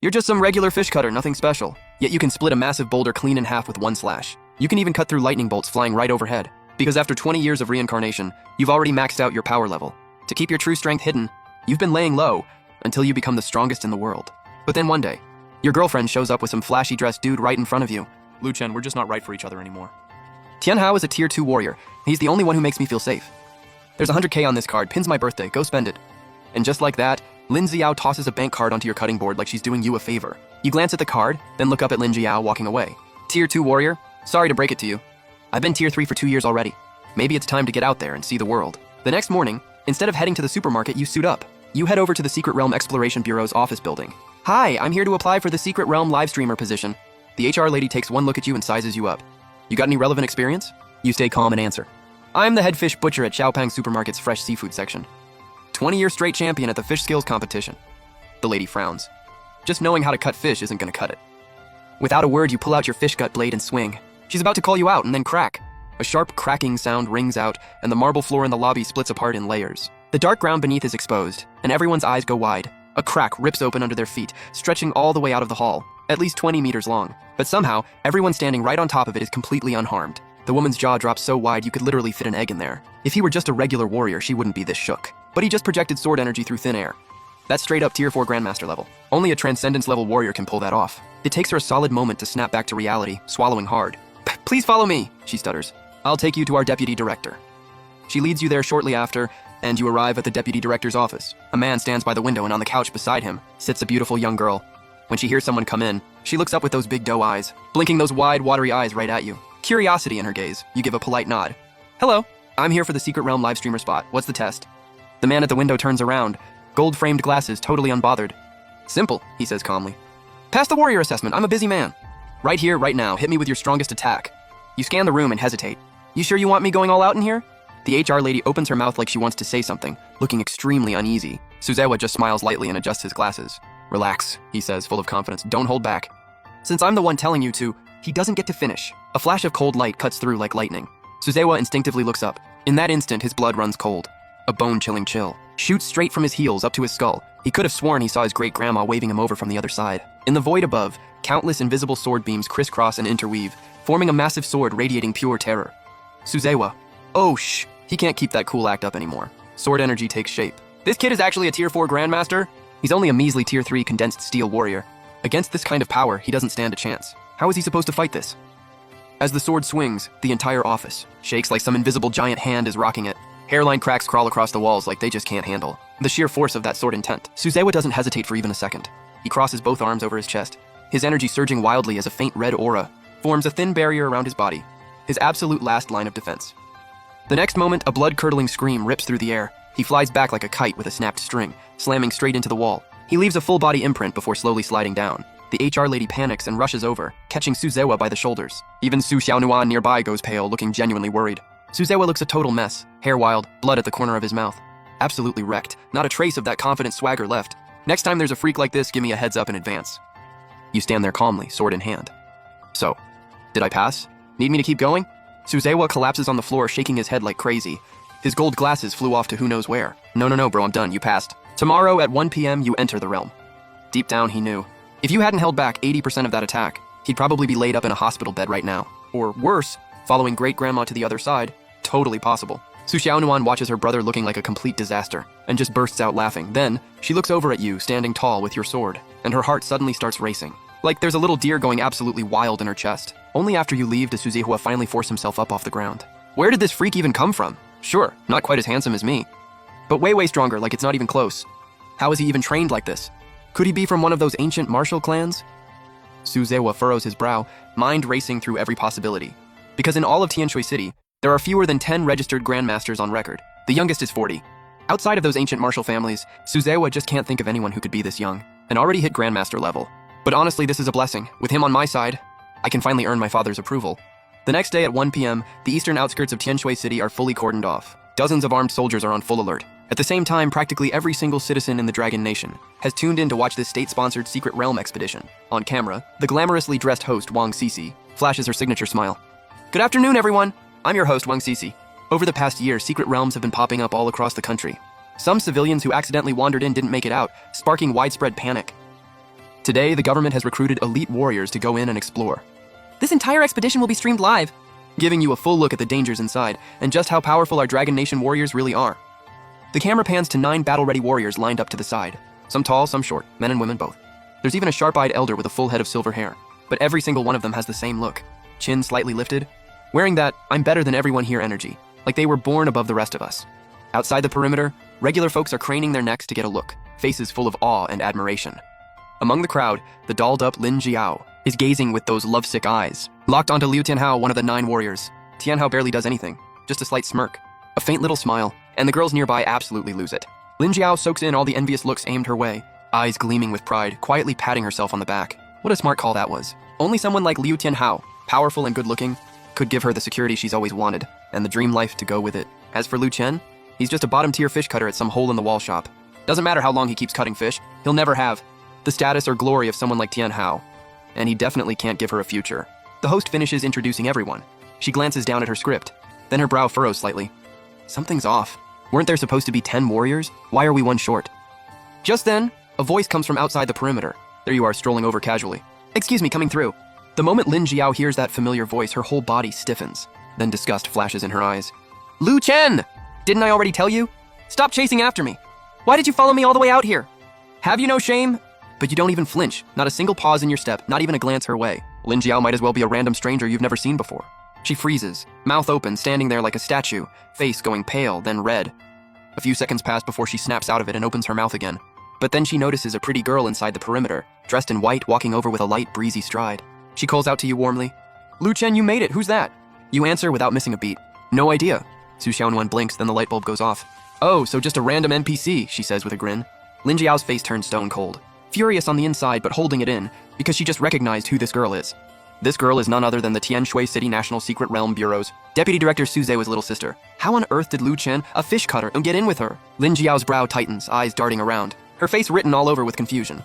You're just some regular fish cutter, nothing special. Yet you can split a massive boulder clean in half with one slash. You can even cut through lightning bolts flying right overhead. Because after 20 years of reincarnation, you've already maxed out your power level. To keep your true strength hidden, you've been laying low until you become the strongest in the world. But then one day, your girlfriend shows up with some flashy dressed dude right in front of you. Lu Chen, we're just not right for each other anymore. Tian Hao is a tier 2 warrior. He's the only one who makes me feel safe. There's 100k on this card, pin's my birthday, go spend it. And just like that, Lin Xiao tosses a bank card onto your cutting board like she's doing you a favor. You glance at the card, then look up at Lin Xiao walking away. Tier 2 warrior, sorry to break it to you. I've been tier 3 for 2 years already. Maybe it's time to get out there and see the world. The next morning, instead of heading to the supermarket, you suit up. You head over to the Secret Realm Exploration Bureau's office building. Hi, I'm here to apply for the Secret Realm live streamer position. The HR lady takes one look at you and sizes you up. You got any relevant experience? You stay calm and answer. I'm the head fish butcher at Xiaopang Supermarket's fresh seafood section. 20-year straight champion at the fish skills competition. The lady frowns. Just knowing how to cut fish isn't gonna cut it. Without a word, you pull out your fish gut blade and swing. She's about to call you out and then crack. A sharp cracking sound rings out, and the marble floor in the lobby splits apart in layers. The dark ground beneath is exposed, and everyone's eyes go wide. A crack rips open under their feet, stretching all the way out of the hall, at least 20 meters long. But somehow, everyone standing right on top of it is completely unharmed. The woman's jaw drops so wide you could literally fit an egg in there. If he were just a regular warrior, she wouldn't be this shook. But he just projected sword energy through thin air. That's straight up tier 4 Grandmaster level. Only a Transcendence level warrior can pull that off. It takes her a solid moment to snap back to reality, swallowing hard. Please follow me, she stutters. I'll take you to our deputy director. She leads you there shortly after, and you arrive at the deputy director's office. A man stands by the window, and on the couch beside him sits a beautiful young girl. When she hears someone come in, she looks up with those big doe eyes, blinking those wide, watery eyes right at you. Curiosity in her gaze, you give a polite nod. Hello, I'm here for the Secret Realm live streamer spot. What's the test? The man at the window turns around, gold-framed glasses, totally unbothered. Simple, he says calmly. Pass the warrior assessment, I'm a busy man. Right here, right now, hit me with your strongest attack. You scan the room and hesitate. You sure you want me going all out in here? The HR lady opens her mouth like she wants to say something, looking extremely uneasy. Suzewa just smiles lightly and adjusts his glasses. Relax, he says, full of confidence. Don't hold back. Since I'm the one telling you to, he doesn't get to finish. A flash of cold light cuts through like lightning. Suzewa instinctively looks up. In that instant, his blood runs cold. A bone-chilling chill shoots straight from his heels up to his skull. He could have sworn he saw his great-grandma waving him over from the other side. In the void above, countless invisible sword beams crisscross and interweave, forming a massive sword radiating pure terror. Suzewa. Oh, shh. He can't keep that cool act up anymore. Sword energy takes shape. This kid is actually a tier 4 Grandmaster? He's only a measly tier 3 condensed steel warrior. Against this kind of power, he doesn't stand a chance. How is he supposed to fight this? As the sword swings, the entire office shakes like some invisible giant hand is rocking it. Hairline cracks crawl across the walls like they just can't handle the sheer force of that sword intent. Suzewa doesn't hesitate for even a second. He crosses both arms over his chest, his energy surging wildly as a faint red aura forms a thin barrier around his body, his absolute last line of defense. The next moment, a blood-curdling scream rips through the air. He flies back like a kite with a snapped string, slamming straight into the wall. He leaves a full-body imprint before slowly sliding down. The HR lady panics and rushes over, catching Suzewa by the shoulders. Even Su Xiaonuan nearby goes pale, looking genuinely worried. Suzewa looks a total mess, hair wild, blood at the corner of his mouth. Absolutely wrecked, not a trace of that confident swagger left. Next time there's a freak like this, give me a heads up in advance. You stand there calmly, sword in hand. So, did I pass? Need me to keep going? Suzewa collapses on the floor, shaking his head like crazy. His gold glasses flew off to who knows where. No, bro, I'm done, you passed. Tomorrow at 1 p.m. you enter the realm. Deep down, he knew. If you hadn't held back 80% of that attack, he'd probably be laid up in a hospital bed right now. Or worse, following great-grandma to the other side. Totally possible. Su Xiaonuan watches her brother looking like a complete disaster, and just bursts out laughing. Then, she looks over at you, standing tall with your sword, and her heart suddenly starts racing. Like there's a little deer going absolutely wild in her chest. Only after you leave does Suzehua finally force himself up off the ground. Where did this freak even come from? Sure, not quite as handsome as me, but way stronger, like it's not even close. How is he even trained like this? Could he be from one of those ancient martial clans? Suzewa furrows his brow, mind racing through every possibility. Because in all of Tianshui City, there are fewer than 10 registered grandmasters on record. The youngest is 40. Outside of those ancient martial families, Suzewa just can't think of anyone who could be this young, and already hit grandmaster level. But honestly, this is a blessing. With him on my side, I can finally earn my father's approval. The next day at 1 p.m., the eastern outskirts of Tianshui City are fully cordoned off. Dozens of armed soldiers are on full alert. At the same time, practically every single citizen in the Dragon Nation has tuned in to watch this state-sponsored secret realm expedition. On camera, the glamorously dressed host Wang Sisi flashes her signature smile. Good afternoon, everyone. I'm your host, Wang Sisi. Over the past year, secret realms have been popping up all across the country. Some civilians who accidentally wandered in didn't make it out, sparking widespread panic. Today, the government has recruited elite warriors to go in and explore, This entire expedition will be streamed live. giving you a full look at the dangers inside and just how powerful our Dragon Nation warriors really are. The camera pans to 9 battle-ready warriors lined up to the side. Some tall, some short, men and women both. There's even a sharp-eyed elder with a full head of silver hair. But every single one of them has the same look. Chin slightly lifted, wearing that "I'm better than everyone here" energy, like they were born above the rest of us. Outside the perimeter, regular folks are craning their necks to get a look, faces full of awe and admiration. Among the crowd, the dolled-up Lin Jiao is gazing with those lovesick eyes, locked onto Liu Tianhao, one of the 9 warriors. Tianhao barely does anything, just a slight smirk, a faint little smile, and the girls nearby absolutely lose it. Lin Jiao soaks in all the envious looks aimed her way, eyes gleaming with pride, quietly patting herself on the back. What a smart call that was. Only someone like Liu Tianhao, powerful and good-looking, could give her the security she's always wanted, and the dream life to go with it. As for Liu Chen, he's just a bottom-tier fish cutter at some hole-in-the-wall shop. Doesn't matter how long he keeps cutting fish, he'll never have the status or glory of someone like Tianhao, and he definitely can't give her a future. The host finishes introducing everyone. She glances down at her script, then her brow furrows slightly. Something's off. Weren't there supposed to be 10 warriors? Why are we one short? Just then, a voice comes from outside the perimeter. There you are, strolling over casually. Excuse me, coming through. The moment Lin Jiao hears that familiar voice, her whole body stiffens. Then disgust flashes in her eyes. Liu Chen! Didn't I already tell you? Stop chasing after me. Why did you follow me all the way out here? Have you no shame? But you don't even flinch, not a single pause in your step, not even a glance her way. Lin Jiao might as well be a random stranger you've never seen before. She freezes, mouth open, standing there like a statue, face going pale, then red. A few seconds pass before she snaps out of it and opens her mouth again. But then she notices a pretty girl inside the perimeter, dressed in white, walking over with a light, breezy stride. She calls out to you warmly. Liu Chen, you made it, who's that? You answer without missing a beat. No idea. Su Xiaonuan blinks, then the light bulb goes off. Oh, so just a random NPC, she says with a grin. Lin Jiao's face turns stone cold. Furious on the inside, but holding it in, because she just recognized who this girl is. This girl is none other than the Tianshui City National Secret Realm Bureau's Deputy Director Su Zewa's little sister. How on earth did Liu Chen, a fish cutter, get in with her? Lin Jiao's brow tightens, eyes darting around, her face written all over with confusion.